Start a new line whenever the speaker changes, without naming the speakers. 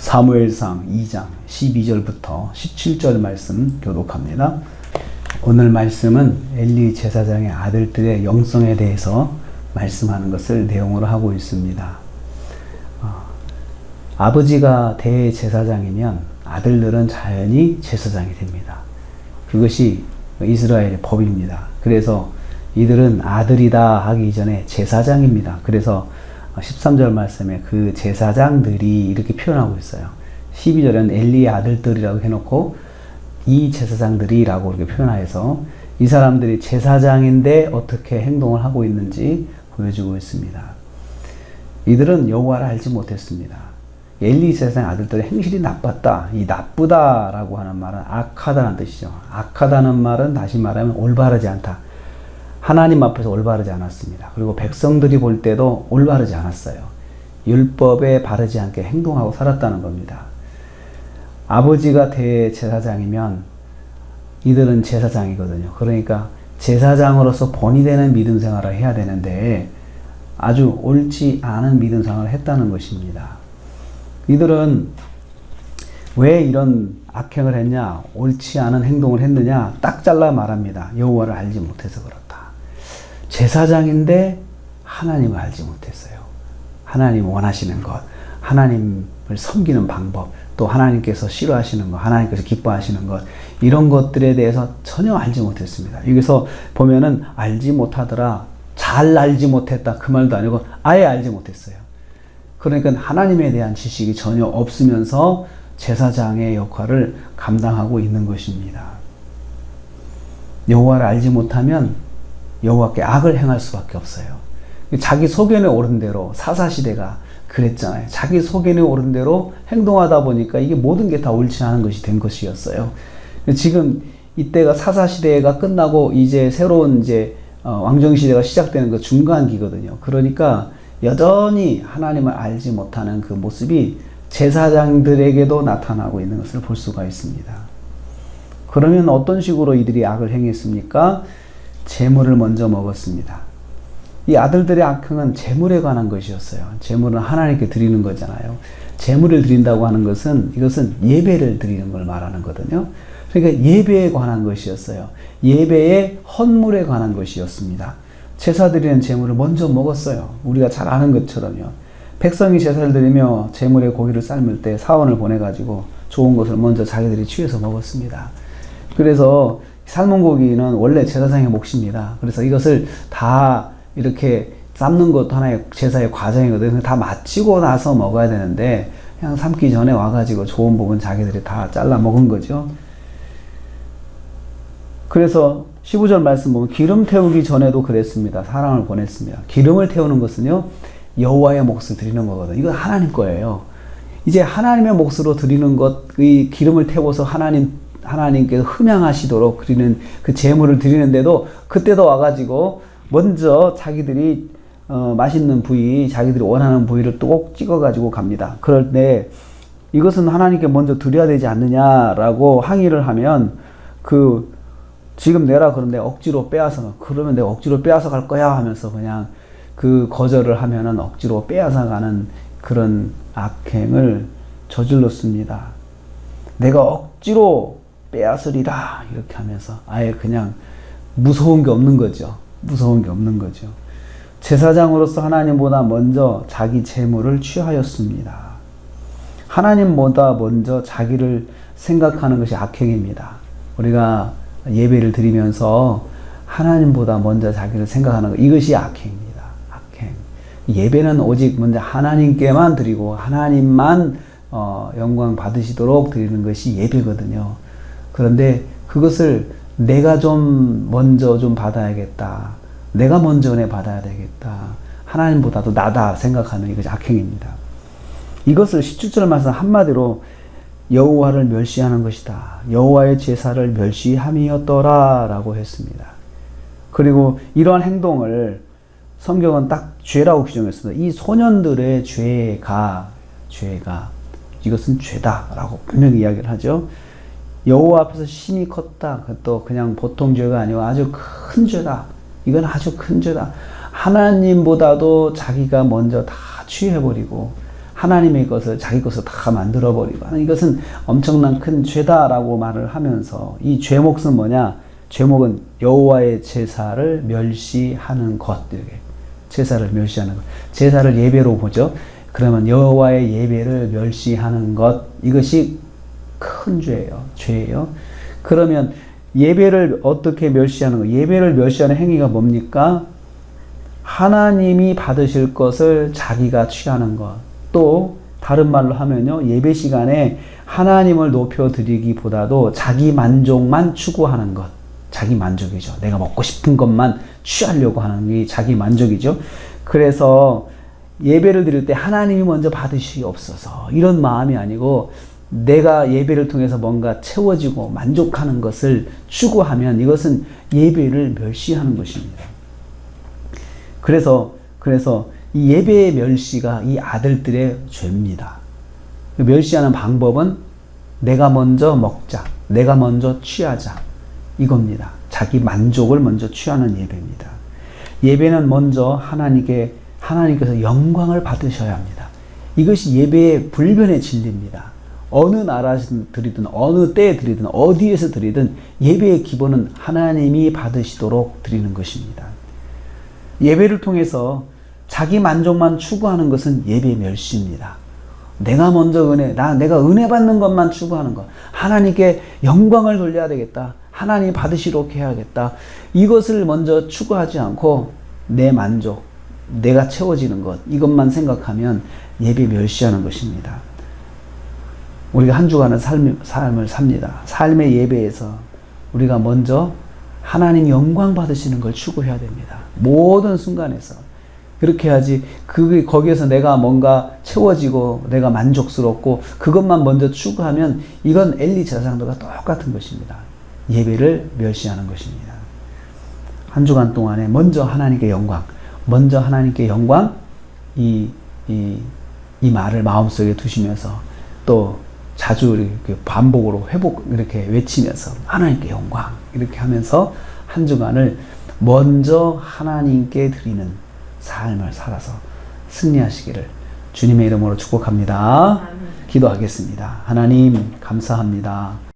사무엘상 2장 12절부터 17절 말씀 교독합니다. 오늘 말씀은 엘리 제사장의 아들들의 영성에 대해서 말씀하는 것을 내용으로 하고 있습니다. 아버지가 대제사장이면 아들들은 자연히 제사장이 됩니다. 그것이 이스라엘의 법입니다. 그래서 이들은 아들이다 하기 이전에 제사장입니다. 그래서 13절 말씀에 그 제사장들이 이렇게 표현하고 있어요. 12절에는 엘리의 아들들이라고 해놓고 이 제사장들이라고 이렇게 표현해서 이 사람들이 제사장인데 어떻게 행동을 하고 있는지 보여주고 있습니다. 이들은 여호와를 알지 못했습니다. 엘리 제사장 아들들의 행실이 나빴다. 이 나쁘다라고 하는 말은 악하다는 뜻이죠. 악하다는 말은 다시 말하면 올바르지 않다. 하나님 앞에서 올바르지 않았습니다. 그리고 백성들이 볼 때도 올바르지 않았어요. 율법에 바르지 않게 행동하고 살았다는 겁니다. 아버지가 대제사장이면 이들은 제사장이거든요. 그러니까 제사장으로서 본이 되는 믿음 생활을 해야 되는데 아주 옳지 않은 믿음 생활을 했다는 것입니다. 이들은 왜 이런 악행을 했냐, 옳지 않은 행동을 했느냐 딱 잘라 말합니다. 여호와를 알지 못해서 그렇다. 제사장인데 하나님을 알지 못했어요. 하나님 원하시는 것, 하나님을 섬기는 방법, 또 하나님께서 싫어하시는 것, 하나님께서 기뻐하시는 것, 이런 것들에 대해서 전혀 알지 못했습니다. 여기서 보면은 알지 못하더라, 잘 알지 못했다 그 말도 아니고 아예 알지 못했어요. 그러니까 하나님에 대한 지식이 전혀 없으면서 제사장의 역할을 감당하고 있는 것입니다. 여호와를 알지 못하면 여호와께 악을 행할 수밖에 없어요. 자기 소견에 오른 대로 사사시대가 그랬잖아요. 자기 소견에 오른 대로 행동하다 보니까 이게 모든 게 다 옳지 않은 것이 된 것이었어요. 지금 이때가 사사시대가 끝나고 이제 새로운 왕정시대가 시작되는 그 중간기거든요. 그러니까 여전히 하나님을 알지 못하는 그 모습이 제사장들에게도 나타나고 있는 것을 볼 수가 있습니다. 그러면 어떤 식으로 이들이 악을 행했습니까? 재물을 먼저 먹었습니다. 이 아들들의 악행은 재물에 관한 것이었어요. 재물은 하나님께 드리는 거잖아요. 재물을 드린다고 하는 것은 이것은 예배를 드리는 걸 말하는 거거든요. 그러니까 예배에 관한 것이었어요. 예배의 헌물에 관한 것이었습니다. 제사 드리는 재물을 먼저 먹었어요. 우리가 잘 아는 것처럼요. 백성이 제사를 드리며 재물의 고기를 삶을 때 사원을 보내가지고 좋은 것을 먼저 자기들이 취해서 먹었습니다. 그래서 삶은 고기는 원래 제사장의 몫입니다. 그래서 이것을 다 이렇게 삶는 것도 하나의 제사의 과정이거든요. 다 마치고 나서 먹어야 되는데 그냥 삶기 전에 와가지고 좋은 부분 자기들이 다 잘라 먹은 거죠. 그래서 15절 말씀 보면 기름 태우기 전에도 그랬습니다. 사람을 보냈습니다. 기름을 태우는 것은요 여호와의 몫을 드리는 거거든요. 이건 하나님 거예요. 이제 하나님의 몫으로 드리는 것, 이 기름을 태워서 하나님께서 흠양하시도록 드리는 그 제물을 드리는데도 그때도 와가지고 먼저 자기들이 맛있는 부위, 자기들이 원하는 부위를 또 꼭 찍어가지고 갑니다. 그럴 때 이것은 하나님께 먼저 드려야 되지 않느냐라고 항의를 하면 지금 내라 그런데 억지로 빼앗아, 그러면 내가 억지로 빼앗아 갈 거야 하면서 그냥 그 거절을 하면은 억지로 빼앗아 가는 그런 악행을 저질렀습니다. 내가 억지로 빼앗으리라 이렇게 하면서 아예 그냥 무서운 게 없는 거죠. 무서운 게 없는 거죠. 제사장으로서 하나님보다 먼저 자기 재물을 취하였습니다. 하나님보다 먼저 자기를 생각하는 것이 악행입니다. 우리가 예배를 드리면서 하나님보다 먼저 자기를 생각하는 것, 이것이 악행입니다. 악행. 예배는 오직 먼저 하나님께만 드리고 하나님만 영광 받으시도록 드리는 것이 예배거든요. 그런데 그것을 내가 좀 먼저 좀 받아야겠다. 내가 먼저 은혜 받아야 되겠다. 하나님보다도 나다 생각하는 이것이 악행입니다. 이것을 17절 말씀 한마디로 여호와를 멸시하는 것이다. 여호와의 제사를 멸시함이었더라 라고 했습니다. 그리고 이러한 행동을 성경은 딱 죄라고 규정했습니다. 이 소년들의 죄가 이것은 죄다라고 분명히 이야기를 하죠. 여호와 앞에서 심히 컸다. 그것도 그냥 보통 죄가 아니고 아주 큰 죄다. 이건 아주 큰 죄다. 하나님보다도 자기가 먼저 다 취해버리고 하나님의 것을 자기 것을 다 만들어버리고 하는 이것은 엄청난 큰 죄다라고 말을 하면서 이 죄 몫은 뭐냐? 죄목은 여호와의 제사를 멸시하는 것. 이렇게 제사를 멸시하는 것. 제사를 예배로 보죠. 그러면 여호와의 예배를 멸시하는 것, 이것이 큰 죄예요. 죄예요. 그러면 예배를 어떻게 멸시하는 거? 예배를 멸시하는 행위가 뭡니까? 하나님이 받으실 것을 자기가 취하는 것. 또 다른 말로 하면요, 예배 시간에 하나님을 높여드리기보다도 자기 만족만 추구하는 것. 자기 만족이죠. 내가 먹고 싶은 것만 취하려고 하는 게 자기 만족이죠. 그래서 예배를 드릴 때 하나님이 먼저 받으시옵소서, 이런 마음이 아니고 내가 예배를 통해서 뭔가 채워지고 만족하는 것을 추구하면 이것은 예배를 멸시하는 것입니다. 그래서 이 예배의 멸시가 이 아들들의 죄입니다. 멸시하는 방법은 내가 먼저 먹자, 내가 먼저 취하자, 이겁니다. 자기 만족을 먼저 취하는 예배입니다. 예배는 먼저 하나님께서 영광을 받으셔야 합니다. 이것이 예배의 불변의 진리입니다. 어느 나라에서 드리든 어느 때에 드리든 어디에서 드리든 예배의 기본은 하나님이 받으시도록 드리는 것입니다. 예배를 통해서 자기 만족만 추구하는 것은 예배의 멸시입니다. 내가 먼저 내가 은혜 받는 것만 추구하는 것, 하나님께 영광을 돌려야 되겠다, 하나님 받으시도록 해야겠다, 이것을 먼저 추구하지 않고 내 만족, 내가 채워지는 것, 이것만 생각하면 예배 멸시하는 것입니다. 우리가 한 주간의 삶을 삽니다. 삶의 예배에서 우리가 먼저 하나님 영광 받으시는 걸 추구해야 됩니다. 모든 순간에서. 그렇게 해야지 거기에서 내가 뭔가 채워지고 내가 만족스럽고 그것만 먼저 추구하면 이건 엘리 제사장들과 똑같은 것입니다. 예배를 멸시하는 것입니다. 한 주간 동안에 먼저 하나님께 영광, 이 말을 마음속에 두시면서 또 자주 이렇게 반복으로 이렇게 외치면서 하나님께 영광, 이렇게 하면서 한 주간을 먼저 하나님께 드리는 삶을 살아서 승리하시기를 주님의 이름으로 축복합니다. 기도하겠습니다. 하나님, 감사합니다.